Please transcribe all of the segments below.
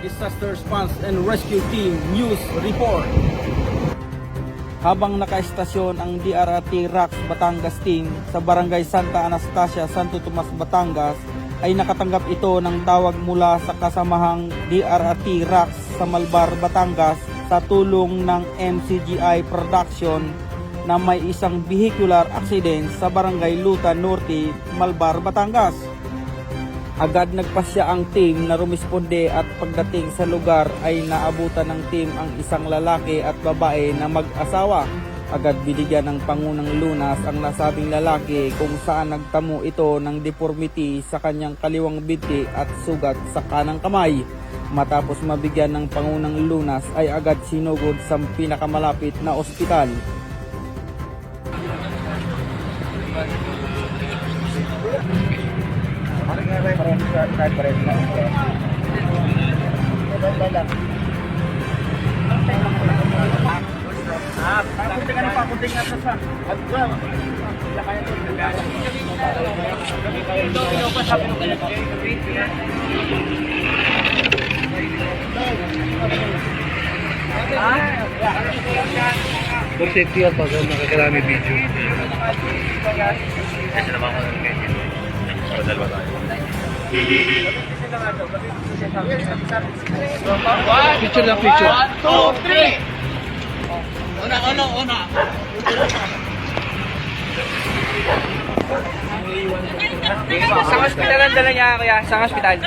Disaster Response and Rescue Team News Report. Habang nakaestasyon ang DRRT RACS Batangas Team sa Barangay Santa Anastasia, Santo Tomas, Batangas, ay nakatanggap ito ng tawag mula sa kasamahang DRRT RACS sa Malbar, Batangas sa tulong ng MCGI Production na may isang vehicular accident sa Barangay Lutan Norte, Malbar, Batangas. Agad nagpasya ang team na rumisponde at pagdating sa lugar ay naabutan ng team ang isang lalaki at babae na mag-asawa. Agad binigyan ng pangunang lunas ang nasabing lalaki kung saan nagtamo ito ng deformity sa kanyang kaliwang binti at sugat sa kanang kamay. Matapos mabigyan ng pangunang lunas ay agad sinugod sa pinakamalapit na ospital. For safety yan, pag nakakarami video. Kasi naman ako ng ganyan. Padalwa tayo. Picture lang, picture. 1, 2, 3! Una! Sa hospital ang dala niya, kuya. Sa hospital.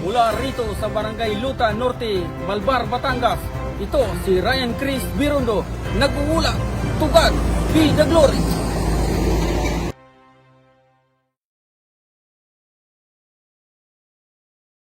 Mula rito sa Barangay Lutan Norte, Malbar, Batangas, ito si Ryan Chris Birundo, nag-uula, tugad, be the glory.